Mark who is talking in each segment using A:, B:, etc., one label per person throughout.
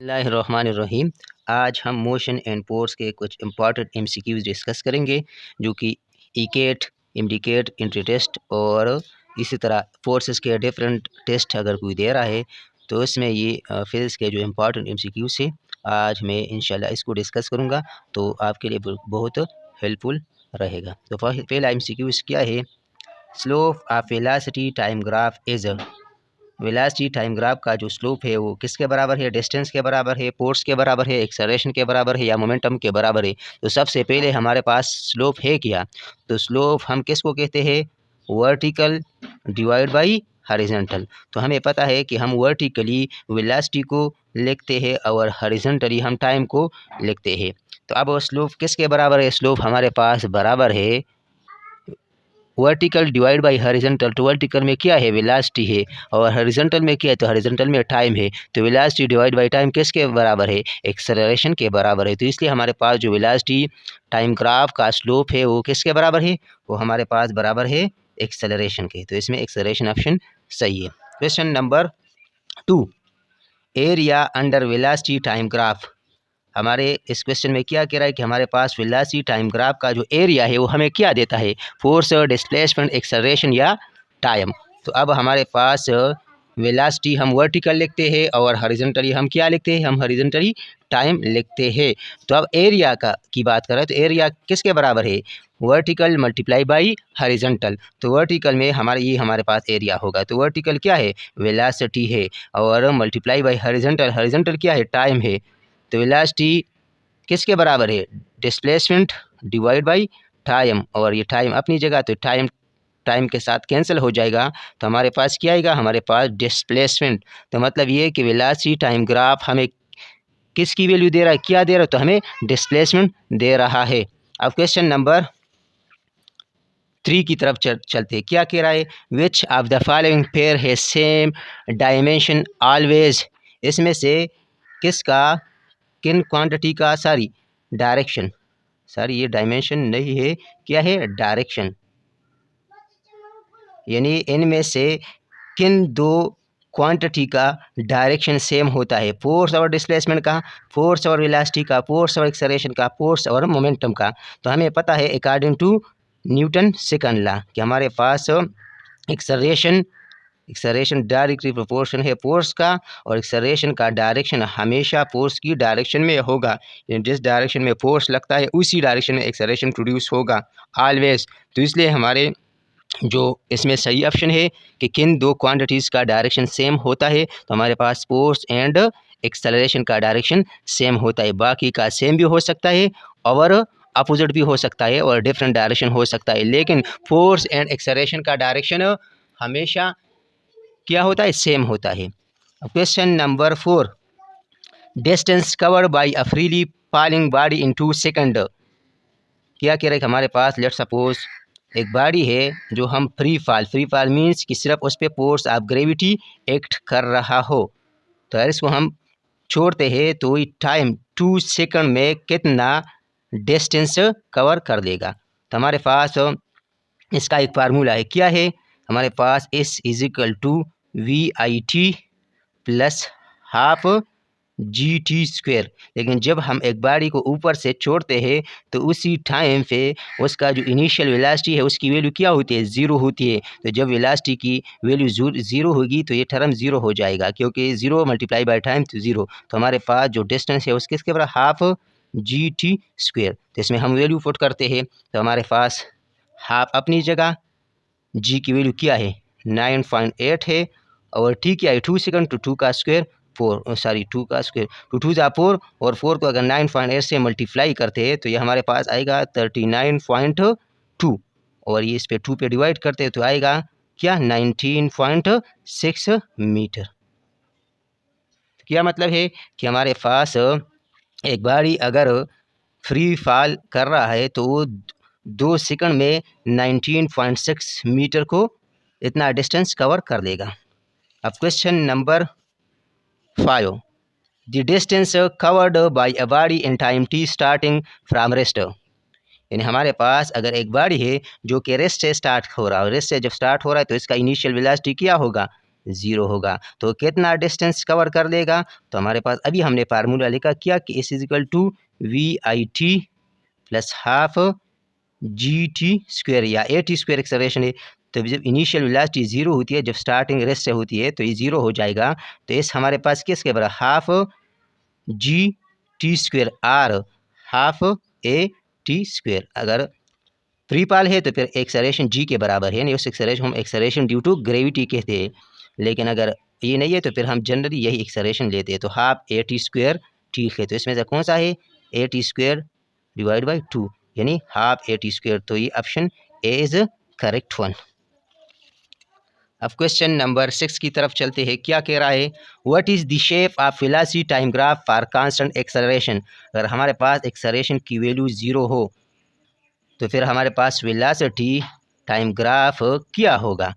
A: बिस्मिल्लाहिर्रहमानिर्रहीम। आज हम मोशन एंड पोर्स के कुछ इंपॉर्टेंट एमसीक्यूज डिस्कस करेंगे, जो कि इकेट, इंडिकेट, एंट्री टेस्ट और इसी तरह फोर्सेस के डिफरेंट टेस्ट अगर कोई दे रहा है तो इसमें ये फिजिक्स के जो इम्पॉर्टेंट एमसीक्यूज है आज मैं इंशाल्लाह इसको डिस्कस करूँगा, तो आपके लिए बहुत हेल्पफुल रहेगा। तो पहला एमसीक्यूज क्या है? Slope of velocity time graph is velocity time graph का जो स्लोप है वो किसके बराबर है? डिस्टेंस के बराबर है, फोर्स के बराबर है, एक्सेलरेशन के बराबर है या मोमेंटम के बराबर है? तो सबसे पहले हमारे पास स्लोप है क्या? तो स्लोप हम किसको कहते हैं? Vertical divide by horizontal. तो हमें पता है कि हम वर्टिकली वेलोसिटी को लिखते हैं और हॉरिजॉन्टली हम टाइम को लिखते हैं। तो अब स्लोप किसके बराबर है? स्लोप हमारे पास बराबर है वर्टिकल डिवाइड बाई हॉरिजॉन्टल। तो वर्टिकल में क्या है? वेलोसिटी है, और हॉरिजॉन्टल में क्या है? तो हॉरिजॉन्टल में टाइम है। तो वेलोसिटी डिवाइड बाई टाइम किसके बराबर है? एक्सेलरेशन के बराबर है। तो इसलिए हमारे पास जो वेलोसिटी टाइम ग्राफ का स्लोप है वो किसके बराबर है? वो हमारे पास बराबर है एक्सेलरेशन के। तो इसमें एक्सेलरेशन ऑप्शन सही है। Question number 2, area under velocity time graph. हमारे इस क्वेश्चन में क्या कह रहा है कि हमारे पास वेलोसिटी टाइम ग्राफ का जो एरिया है वो हमें क्या देता है? फोर्स, डिस्प्लेसमेंट, एक्सेलरेशन या टाइम। तो अब हमारे पास वेलोसिटी हम वर्टिकल लिखते हैं और हॉरिजॉन्टली हम क्या लिखते हैं? हम हॉरिजॉन्टली टाइम लिखते हैं। तो अब एरिया का की बात करें तो एरिया किसके बराबर है? Vertical multiply by horizontal. तो वर्टिकल में हमारे पास एरिया होगा। तो वर्टिकल क्या है? वेलोसिटी है, और मल्टीप्लाई बाई हॉरिजॉन्टल, हॉरिजॉन्टल क्या है? टाइम है। तो वेलोसिटी किसके बराबर है? डिस्प्लेसमेंट डिवाइड बाई टाइम, और ये टाइम अपनी जगह, तो टाइम के साथ कैंसिल हो जाएगा। तो हमारे पास क्या आएगा? हमारे पास डिस्प्लेसमेंट। तो मतलब ये कि वेलोसिटी टाइम ग्राफ हमें किसकी वैल्यू दे रहा है? क्या दे रहा है? तो हमें डिस्प्लेसमेंट दे रहा है। अब क्वेश्चन नंबर 3 की तरफ चलते हैं। क्या कह रहा है? Which of the following pair है सेम डायमेंशन ऑलवेज। इसमें से किसका, किन क्वांटिटी का, डायरेक्शन, ये डायमेंशन नहीं है, क्या है? डायरेक्शन। यानी इनमें से किन दो क्वांटिटी का डायरेक्शन सेम होता है? फोर्स और डिस्प्लेसमेंट का, फोर्स और वेलोसिटी का, फोर्स और एक्सेलरेशन का, फोर्स और मोमेंटम का। तो हमें पता है according to Newton second law कि हमारे पास एक्सेलरेशन डायरेक्टली प्रोपोर्शन है फोर्स का, और एक्सेलरेशन का डायरेक्शन हमेशा फोर्स की डायरेक्शन में होगा। जिस डायरेक्शन में फोर्स लगता है उसी डायरेक्शन में एक्सेलरेशन प्रोड्यूस होगा ऑलवेज। तो इसलिए हमारे जो इसमें सही ऑप्शन है कि किन दो क्वांटिटीज़ का डायरेक्शन सेम होता है, तो हमारे पास फोर्स एंड एक्सेलरेशन का डायरेक्शन सेम होता है। बाकी का सेम भी हो सकता है और अपोजिट भी हो सकता है और डिफरेंट डायरेक्शन हो सकता है, लेकिन फोर्स एंड एक्सेलरेशन का डायरेक्शन हमेशा क्या होता है? सेम होता है। Question number 4, distance covered by a freely falling body in 2 second. क्या कह रहे हैं? हमारे पास लेट सपोज एक बॉडी है जो हम फ्री फॉल मीन्स कि सिर्फ उस पर फोर्स ऑफ ग्रेविटी एक्ट कर रहा हो। तो अगर इसको हम छोड़ते हैं तो ये टाइम 2 सेकंड में कितना डिस्टेंस कवर कर देगा? तो हमारे पास इसका एक फार्मूला है। क्या है? हमारे पास S = VIT plus half GT²। लेकिन जब हम एक बॉडी को ऊपर से छोड़ते हैं तो उसी टाइम पे उसका जो इनिशियल वेलोसिटी है उसकी वैल्यू क्या होती है? 0 होती है। तो जब वेलोसिटी की वैल्यू 0 होगी तो ये टर्म 0 हो जाएगा, क्योंकि 0 मल्टीप्लाई बाय टाइम तो 0। तो हमारे पास जो डिस्टेंस है उसके बराबर हाफ GT²। तो इसमें हम वैल्यू पुट करते हैं तो हमारे पास हाफ अपनी जगह, जी की वैल्यू क्या है? 9.8 है, और टी क्या है? 2 सेकंड, तो 2 का स्क्वायर 4, 2 का स्क्वायर, 2 जा 4, और 4 को अगर 9.8 से मल्टीप्लाई करते हैं तो ये हमारे पास आएगा 39.2, और ये इस पे 2 पे डिवाइड करते हैं तो आएगा क्या? 19.6 मीटर। क्या मतलब है कि हमारे पास एक बारी अगर फ्री फॉल कर रहा है तो वो 2 सेकंड में 19.6 मीटर को इतना डिस्टेंस कवर कर देगा। अब question number 5, the distance covered by a body in time t starting from rest. यानी हमारे पास अगर एक बॉडी है जो कि रेस्ट से स्टार्ट हो रहा है, रेस्ट से जब स्टार्ट हो रहा है तो इसका इनिशियल वेलोसिटी क्या होगा? ज़ीरो होगा। तो कितना डिस्टेंस कवर कर लेगा? तो हमारे पास अभी हमने फार्मूला लिखा क्या कि s is equal to v i t plus half g t square या ए टी स्क्वायर एक्सेलरेशन है। तो जब इनिशियल वेलोसिटी ज़ीरो होती है, जब स्टार्टिंग रेस्ट से होती है तो ये ज़ीरो हो जाएगा। तो इस हमारे पास किसके बराबर half g t square or half a t square. अगर फ्री पाल है तो फिर एक्सेलरेशन जी के बराबर है, नहीं उस एक्सेलरेशन हम एक्सेलरेशन ड्यू टू ग्रेविटी कहते हैं। लेकिन अगर ये नहीं है तो फिर हम जनरली यही एक्सेलरेशन लेते हैं। तो हाफ ए टी स्क्वायर ठीक है। तो इसमें से कौन सा है? ए टी स्क्वायर डिवाइड बाई 2 यानी हाफ ए टी स्क्वायर। तो ये option A is correct one. अब क्वेश्चन नंबर 6 की तरफ चलते हैं। क्या कह रहा है? What is the shape of velocity time graph for constant acceleration. अगर हमारे पास एक्सेलरेशन की वैल्यू ज़ीरो हो तो फिर हमारे पास वेलोसिटी टाइम ग्राफ क्या होगा?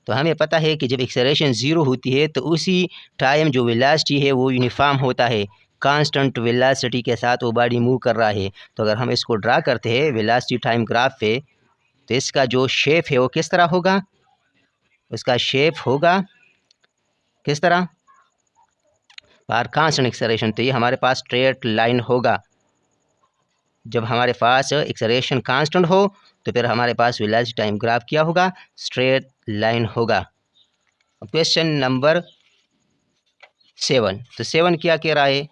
A: तो हमें पता है कि जब एक्सेलरेशन ज़ीरो होती है तो उसी टाइम जो वेलोसिटी है वो यूनिफॉर्म होता है, कांस्टेंट वेलोसिटी के साथ वो बॉडी मूव कर रहा है। तो अगर हम इसको ड्रा करते हैं वेलोसिटी टाइम ग्राफ पे तो इसका जो शेप है वो किस तरह होगा? उसका शेप होगा किस तरह? फॉर कांस्टेंट एक्सेलरेशन तो ये हमारे पास स्ट्रेट लाइन होगा। जब हमारे पास एक्सेलरेशन कांस्टेंट हो तो फिर हमारे पास वेलोसिटी टाइम ग्राफ क्या होगा? स्ट्रेट लाइन होगा। Question number 7। तो 7 क्या कह रहा है?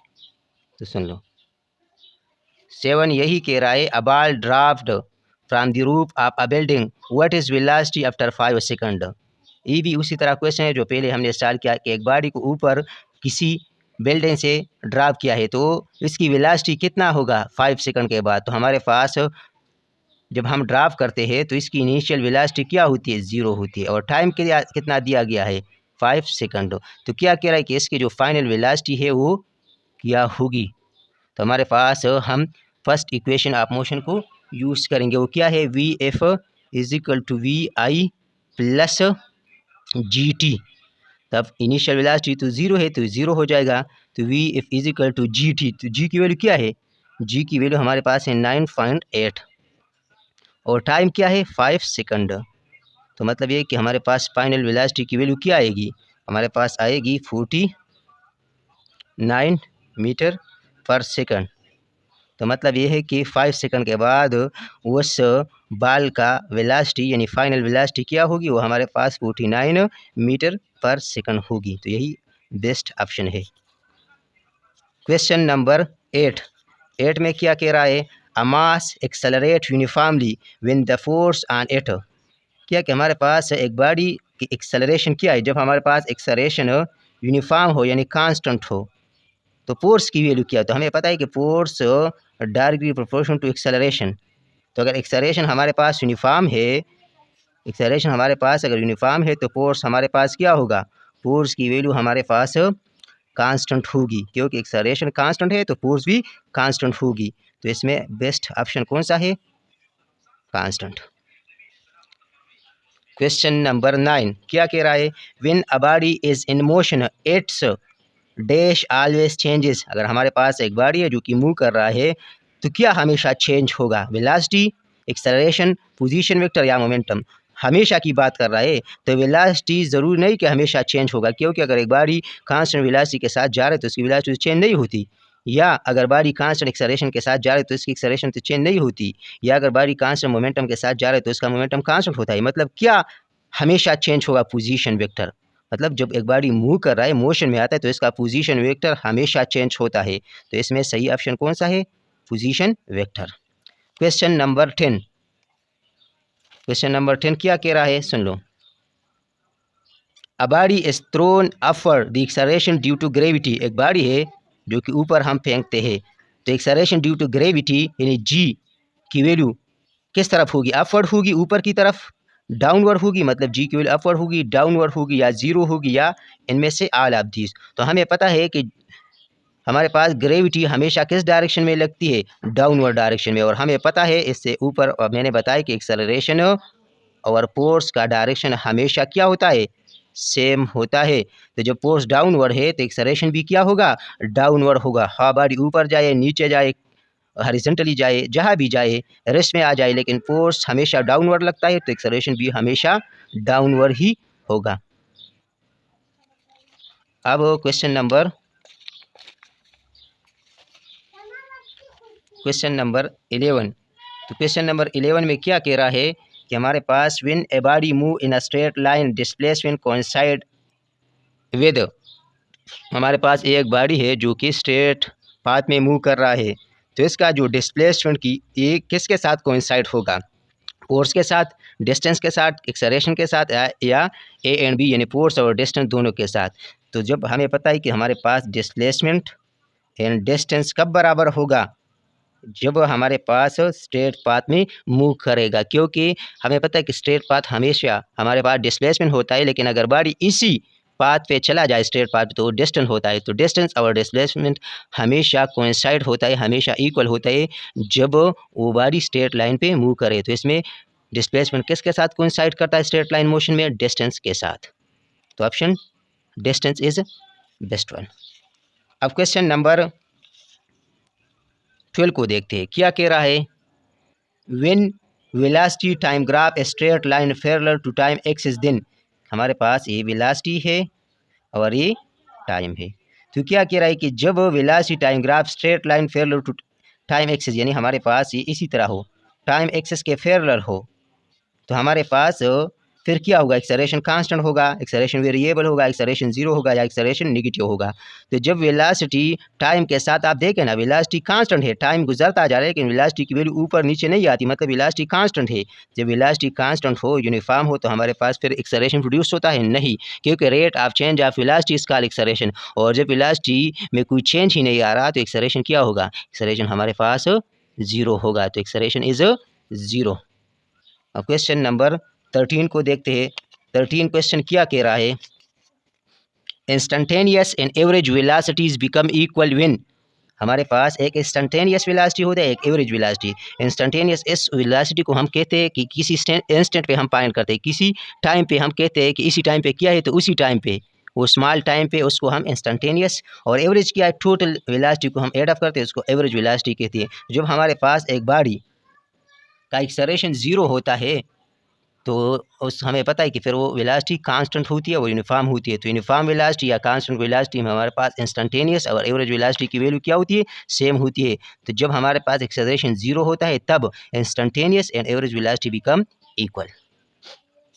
A: तो सुन लो। 7 यही कह रहा है, a ball draft from the roof of a building, what is velocity after 5 second. ये भी उसी तरह क्वेश्चन है जो पहले हमने स्टार्ट किया कि एक बॉडी को ऊपर किसी बिल्डिंग से ड्राफ्ट किया है तो इसकी वेलोसिटी कितना होगा 5 सेकंड के बाद। तो हमारे पास जब हम ड्राफ्ट करते हैं तो इसकी इनिशियल वेलोसिटी क्या होती है? ज़ीरो होती है। और टाइम कितना दिया गया है? 5 सेकंड। तो क्या कह रहा है कि इसकी जो फाइनल वेलोसिटी है वो क्या होगी? तो हमारे पास हम फर्स्ट इक्वेशन ऑफ मोशन को यूज़ करेंगे। वो क्या है? V F is equal to v i plus G T. तब इनिशियल वेलोसिटी तो ज़ीरो है तो ज़ीरो हो जाएगा। तो V F is equal to G T. तो जी की वैल्यू क्या है? जी की वैल्यू हमारे पास है 9.8 और टाइम क्या है? 5 सेकंड। तो मतलब ये कि हमारे पास फाइनल वेलोसिटी की वैल्यू क्या आएगी? हमारे पास आएगी 49 मीटर पर सेकंड। तो मतलब ये है कि 5 सेकंड के बाद उस बॉल का वेलोसिटी यानी फाइनल वेलोसिटी क्या होगी? वो हमारे पास 49 मीटर पर सेकंड होगी। तो यही बेस्ट ऑप्शन है। क्वेश्चन नंबर 8 में क्या कह रहा है? A mass accelerate uniformly when the force on it. क्या कि हमारे पास एक बॉडी की एक्सेलरेशन क्या है? जब हमारे पास एक्सेलरेशन यूनिफॉर्म हो यानी कांस्टेंट हो तो फोर्स की वैल्यू क्या है? तो हमें पता है कि force directly proportional to acceleration. तो अगर एक्सेलरेशन हमारे पास यूनिफॉर्म है, एक्सेलरेशन हमारे पास अगर यूनिफॉर्म है तो फोर्स हमारे पास क्या होगा? फोर्स की वैल्यू हमारे पास कांस्टेंट होगी, क्योंकि एक्सेलरेशन कांस्टेंट है तो फोर्स भी कांस्टेंट होगी। तो इसमें बेस्ट ऑप्शन कौन सा है? कांस्टेंट। क्वेश्चन नंबर 9 क्या कह रहा है? When a body is in motion it's dash always changes. अगर हमारे पास एक बॉडी है जो कि मूव कर रहा है तो क्या हमेशा चेंज होगा? वेलोसिटी, एक्सेलरेशन, पोजीशन वेक्टर या मोमेंटम। हमेशा की बात कर रहा है तो वेलोसिटी ज़रूर नहीं कि हमेशा चेंज होगा, क्योंकि अगर एक बॉडी कांस्टेंट वेलोसिटी के साथ जा रहे तो उसकी वेलोसिटी चेंज नहीं होती। या अगर बॉडी कांस्टेंट एक्सेलरेशन के साथ जा रहे तो इसकी एक्सेलरेशन तो चेंज नहीं होती। या अगर बॉडी कांस्टेंट मोमेंटम के साथ जा रहे तो इसका मोमेंटम कांस्टेंट होता है। मतलब क्या हमेशा चेंज होगा? Position vector. मतलब जब एक बॉडी मूव कर रहा है, मोशन में आता है तो इसका पोजीशन वेक्टर हमेशा चेंज होता है। तो इसमें सही ऑप्शन कौन सा है? Position vector. Question number 10। Question number 10 क्या कह रहा है? सुन लो। A body is thrown upward the acceleration due to gravity. एक बॉडी है जो कि ऊपर हम फेंकते हैं तो एक्सेलरेशन ड्यू टू ग्रेविटी यानी जी की वैल्यू किस तरफ होगी? अपवर्ड होगी, ऊपर की तरफ, डाउनवर्ड होगी, मतलब जी की वैल्यू अपवर्ड होगी, डाउनवर्ड होगी या जीरो होगी या इनमें से ऑल ऑफ दीज। तो हमें पता है कि हमारे पास ग्रेविटी हमेशा किस डायरेक्शन में लगती है? डाउनवर्ड डायरेक्शन में। और हमें पता है इससे ऊपर और मैंने बताया कि एक्सेलरेशन और फोर्स का डायरेक्शन हमेशा क्या होता है? सेम होता है। तो जब फोर्स डाउनवर्ड है तो एक्सेलरेशन भी क्या होगा? डाउनवर्ड होगा। हाँ, बॉडी ऊपर जाए, नीचे जाए, हॉरिजॉन्टली जाए, जहाँ भी जाए, रेस्ट में आ जाए, लेकिन फोर्स हमेशा डाउनवर्ड लगता है तो एक्सेलरेशन भी हमेशा डाउनवर्ड ही होगा। अब क्वेश्चन नंबर 11। तो क्वेश्चन नंबर 11 में क्या कह रहा है कि हमारे पास when a body move in a straight line displacement coincide with, हमारे पास एक बॉडी है जो कि स्ट्रेट पाथ में मूव कर रहा है, तो इसका जो डिस्प्लेसमेंट की ये किसके साथ कोइंसाइड होगा, फोर्स के साथ, डिस्टेंस के साथ, एक्सेलरेशन के साथ, या ए एंड बी यानी फोर्स और डिस्टेंस दोनों के साथ। तो जब हमें पता है कि हमारे पास डिस्प्लेसमेंट एंड डिस्टेंस कब बराबर होगा, जब हमारे पास स्ट्रेट पाथ में मूव करेगा, क्योंकि हमें पता है कि स्ट्रेट पाथ हमेशा हमारे पास डिस्प्लेसमेंट होता है, लेकिन अगर बॉडी इसी पाथ पे चला जाए स्ट्रेट पाथ तो डिस्टेंस होता है। तो डिस्टेंस और डिस्प्लेसमेंट हमेशा कोइंसाइड होता है, हमेशा इक्वल होता है जब वो बॉडी स्ट्रेट लाइन पे मूव करे। तो इसमें डिस्प्लेसमेंट किसके साथ कोइंसाइड करता है स्ट्रेट लाइन मोशन में, डिस्टेंस के साथ। तो option distance is best one. अब क्वेश्चन नंबर 12 को देखते हैं, क्या कह रहा है, when velocity time graph a straight line parallel to time axis, then हमारे पास ये वेलोसिटी है और ये टाइम है। तो क्या कह रहा है कि जब velocity time graph straight line parallel to time axis, यानी हमारे पास ये इसी तरह हो, टाइम एक्सिस के पैरेलल हो, तो हमारे पास फिर क्या होगा, एक्सेलरेशन कांस्टेंट होगा, एक्सेलरेशन वेरिएबल होगा, एक्सेलरेशन जीरो होगा या एक्सेलरेशन नेगेटिव होगा। तो जब वेलोसिटी टाइम के साथ, आप देखें ना वेलोसिटी कांस्टेंट है, टाइम गुजरता जा रहा है लेकिन वेलोसिटी की वैल्यू ऊपर नीचे नहीं आती, मतलब वेलोसिटी कांस्टेंट है। जब वेलोसिटी कांस्टेंट हो, यूनिफॉर्म हो, तो हमारे पास फिर एक्सेलरेशन प्रोड्यूस होता है नहीं, क्योंकि rate of change of velocity is called acceleration. और जब वेलोसिटी में कोई चेंज ही नहीं आ रहा तो एक्सेलरेशन क्या होगा, एक्सेलरेशन हमारे पास जीरो होगा। तो एक्सेलरेशन इज जीरो। अब क्वेश्चन नंबर 13 को देखते हैं। 13 क्वेश्चन क्या कह रहा है, instantaneous and average velocities become equal when, हमारे पास एक इंस्टेंटेनियस वेलोसिटी होता है, एक एवरेज वेलोसिटी। इंस्टेंटेनियस इस वेलोसिटी को हम कहते हैं कि किसी इंस्टेंट पे हम फाइंड करते हैं, किसी टाइम पे हम कहते हैं कि इसी टाइम पे क्या है, तो उसी टाइम पे, वो स्मॉल टाइम पे उसको हम इंस्टेंटेनियस, और एवरेज क्या है, टोटल वेलोसिटी को हम एड अप करते हैं, उसको एवरेज वेलोसिटी कहती है। जब हमारे पास एक बॉडी का एक्सेलरेशन जीरो होता है तो उस हमें पता है कि फिर वो वेलोसिटी कांस्टेंट होती है, वो यूनिफॉर्म होती है। तो यूनिफॉर्म वेलोसिटी या कांस्टेंट वेलोसिटी में हमारे पास इंस्टेंटेनियस और एवरेज वेलोसिटी की वैल्यू क्या होती है, सेम होती है। तो जब हमारे पास एक्सेलरेशन जीरो होता है तब instantaneous and average velocity become equal.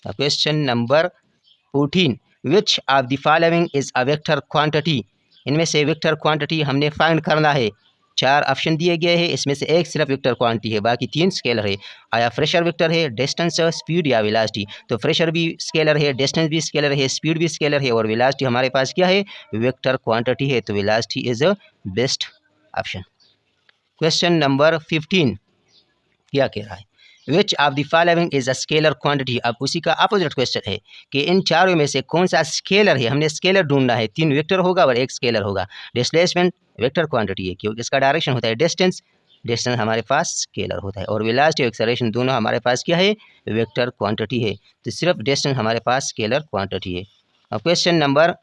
A: Question number 14, which of the following is a vector quantity, इनमें से वेक्टर क्वांटिटी हमने फाइंड करना है। 4 ऑप्शन दिए गए हैं, इसमें से एक सिर्फ वेक्टर क्वांटिटी है, बाकी 3 स्केलर है। आया प्रेशर वेक्टर है, डिस्टेंस, स्पीड या वेलोसिटी। तो प्रेशर भी स्केलर है, डिस्टेंस भी स्केलर है, स्पीड भी स्केलर है, और वेलोसिटी हमारे पास क्या है, वेक्टर क्वांटिटी है। तो velocity is a best option. Question number 15 क्या कह रहा है, which of the following is a scalar quantity. अब उसी का अपोजिट क्वेश्चन है कि इन चारों में से कौन सा स्केलर है, हमने स्केलर ढूंढना है। 3 वेक्टर होगा और एक स्केलर होगा। डिस्प्लेसमेंट वेक्टर क्वांटिटी है क्योंकि इसका डायरेक्शन होता है डिस्टेंस, डिस्टेंस हमारे पास स्केलर होता है, और वेलोसिटी और एक्सेलरेशन दोनों हमारे पास क्या है, वेक्टर क्वांटिटी है। तो सिर्फ डिस्टेंस हमारे पास स्केलर क्वांटिटी है। अब question number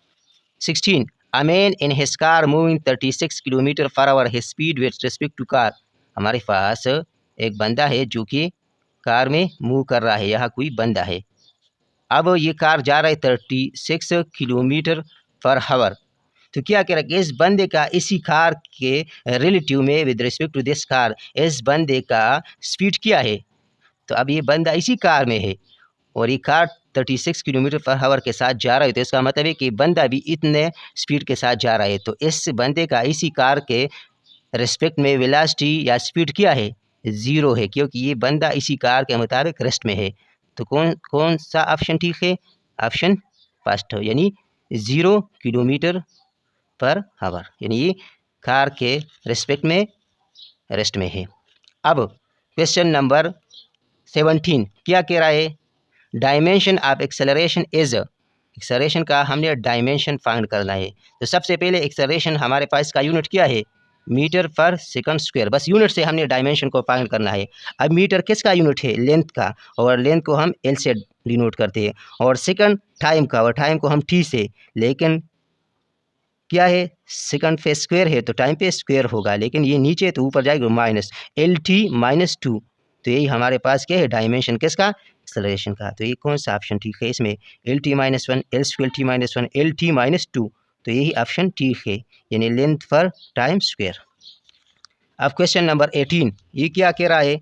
A: 16, a man in his car moving 36 kilometre per hour, his speed with respect to car, हमारे पास एक बंदा है जो कि कार में मूव कर रहा है, यहाँ कोई बंदा है। अब ये कार जा रहा है 36 किलोमीटर पर आवर। तो क्या कह रहा है कि इस बंदे का इसी कार के रिलेटिव में with respect to this car, इस बंदे का स्पीड क्या है। तो अब ये बंदा इसी कार में है और ये कार 36 किलोमीटर पर आवर के साथ जा रहा है, तो इसका मतलब है कि बंदा भी इतने स्पीड के साथ जा रहा है। तो इस बंदे का इसी कार के रिस्पेक्ट में वेलोसिटी या स्पीड क्या है, ज़ीरो है, क्योंकि ये बंदा इसी कार के मुताबिक रेस्ट में है। तो कौन कौन सा ऑप्शन ठीक है, ऑप्शन फर्स्ट, यानी 0 किलोमीटर पर आवर, यानी ये कार के रिस्पेक्ट में रेस्ट में है। अब क्वेश्चन नंबर 17 क्या कह रहा है, dimension of acceleration is, acceleration का हमने डायमेंशन फाइंड करना है। तो सबसे पहले एक्सेलरेशन हमारे पास का यूनिट क्या है, मीटर पर सेकंड स्क्वायर, बस यूनिट से हमने डायमेंशन को फाइंड करना है। अब मीटर किसका यूनिट है, लेंथ का, और लेंथ को हम एल से डिनोट करते हैं, और सेकंड टाइम का, और टाइम को हम टी से, लेकिन क्या है, सेकंड पे स्क्वायर है तो टाइम पे स्क्वायर होगा, लेकिन ये नीचे तो ऊपर जाएगा माइनस LT-2। तो यही हमारे पास क्या है, डायमेंशन किसका, एक्सेलरेशन का। तो ये कौन सा ऑप्शन ठीक है इसमें, LT-1, L2T-1, LT-2। तो यही ऑप्शन ठीक है, यानी लेंथ पर टाइम स्क्वायर। अब क्वेश्चन नंबर 18 ये क्या कह रहा है?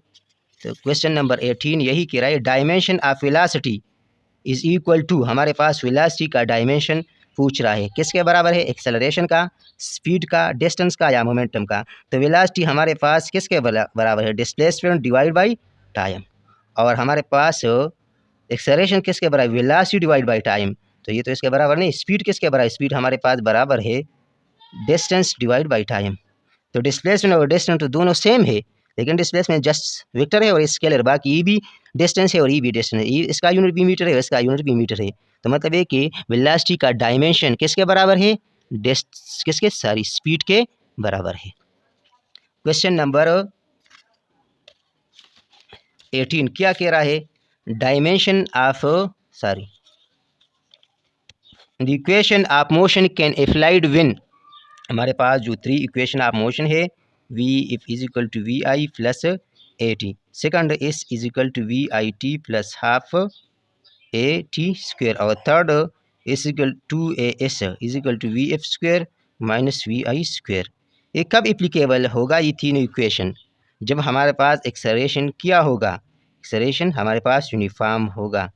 A: तो क्वेश्चन नंबर 18 यही कह रहा है dimension of velocity is equal to, हमारे पास वेलोसिटी का डायमेंशन पूछ रहा है, किसके बराबर है? एक्सेलरेशन का, स्पीड का, डिस्टेंस का या मोमेंटम का। तो वेलोसिटी हमारे पास किसके बराबर है? Displacement divide by time. और हमारे पास एक्सेलरेशन किसके बराबर? Velocity divide by time. तो ये तो इसके बराबर नहीं। स्पीड किसके बराबर? स्पीड हमारे पास बराबर है डिस्टेंस डिवाइड बाई टाइम। तो डिस्प्लेसमेंट और डिस्टेंस तो दोनों सेम है, लेकिन डिस्प्लेसमेंट जस्ट वेक्टर है और स्केलर, बाकी ई भी डिस्टेंस है और ई भी डिस्टेंस है। इसका यूनिट भी मीटर है, इसका यूनिट भी मीटर है। तो मतलब है कि वेलोसिटी का डायमेंशन किसके बराबर है? किसके? सारी स्पीड के बराबर है। क्वेश्चन नंबर 18 क्या कह रहा है? Dimension of the equation of motion can applied when, हमारे पास जो 3 इक्वेशन ऑफ मोशन है, v is equal to v i plus a t, second s is equal to v i t plus half a t square, और third s equal to a s is equal to v f square minus v i square. ये कब applicable होगा ये तीनों equation? जब हमारे पास acceleration क्या होगा? एक्सेलरेशन हमारे पास यूनिफॉर्म होगा,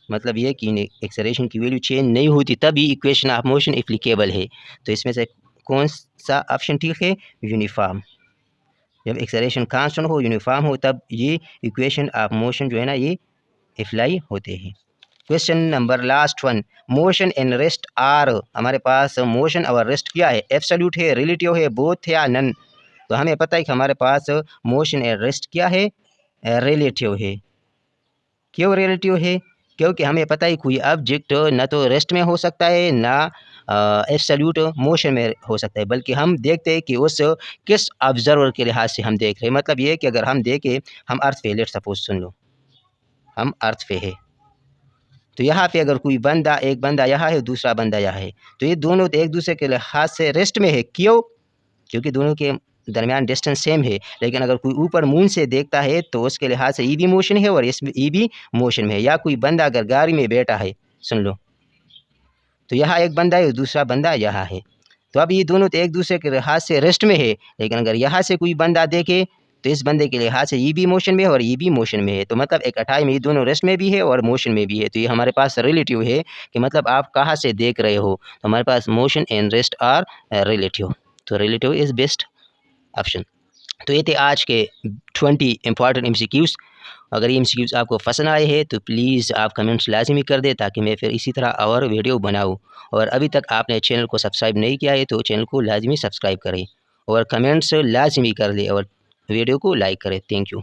A: मतलब ये कि एक्सेलरेशन की वैल्यू चेंज नहीं होती, तब ये इक्वेशन ऑफ मोशन एप्लीकेबल है। तो इसमें से कौन सा ऑप्शन ठीक है? यूनिफॉर्म। जब एक्सेलरेशन कांस्टेंट हो, यूनिफॉर्म हो, तब ये इक्वेशन ऑफ मोशन जो है ना ये अप्लाई होते हैं। Question number last one, motion and rest are, हमारे पास मोशन और रेस्ट क्या है? एब्सोल्यूट है, रिलेटिव है, बोथ है या नन? तो हमें पता है कि हमारे पास मोशन एंड रेस्ट क्या है? रिलेटिव है। क्यों रिलेटिव है? क्योंकि हमें पता है कोई ऑब्जेक्ट ना तो रेस्ट में हो सकता है ना एब्सोल्यूट मोशन में हो सकता है, बल्कि हम देखते हैं कि उस किस ऑब्जर्वर के लिहाज से हम देख रहे हैं। मतलब ये कि अगर हम देखें, हम अर्थ पे, लेट सपोज सुन लो, हम अर्थ पे है, तो यहाँ पे अगर कोई बंदा, एक बंदा यहाँ है, दूसरा बंदा यहाँ है, तो ये दोनों एक दूसरे के लिहाज से रेस्ट में है। क्यों? क्योंकि दोनों के दरमियान डिस्टेंस सेम है। लेकिन अगर कोई ऊपर मून से देखता है तो उसके लिहाज से ई भी मोशन है और इसमें ई भी मोशन में है। या कोई बंदा अगर गाड़ी में बैठा है, सुन लो, तो यहाँ एक बंदा है, दूसरा बंदा यहाँ है, तो अब ये दोनों तो एक दूसरे के लिहाज से रेस्ट में है। लेकिन अगर यहाँ से कोई बंदा देखे तो इस बंदे के लिहाज से ई भी मोशन में है और ई भी मोशन में है। तो मतलब एक अटाई में ये दोनों रेस्ट में भी है और मोशन में भी है। तो ये हमारे पास रिलेटिव है कि मतलब आप कहाँ से देख रहे हो। तो हमारे पास motion and rest are relative, तो रिलेटिव इज़ बेस्ट ऑप्शन। तो ये थे आज के 20 इंपॉर्टेंट MCQs। अगर ये MCQs आपको पसंद आए हैं तो प्लीज़ आप कमेंट्स लाजमी कर दें, ताकि मैं फिर इसी तरह और वीडियो बनाऊँ। और अभी तक आपने चैनल को सब्सक्राइब नहीं किया है तो चैनल को लाजमी सब्सक्राइब करें और कमेंट्स लाजमी कर लें और वीडियो को लाइक करें। Thank you.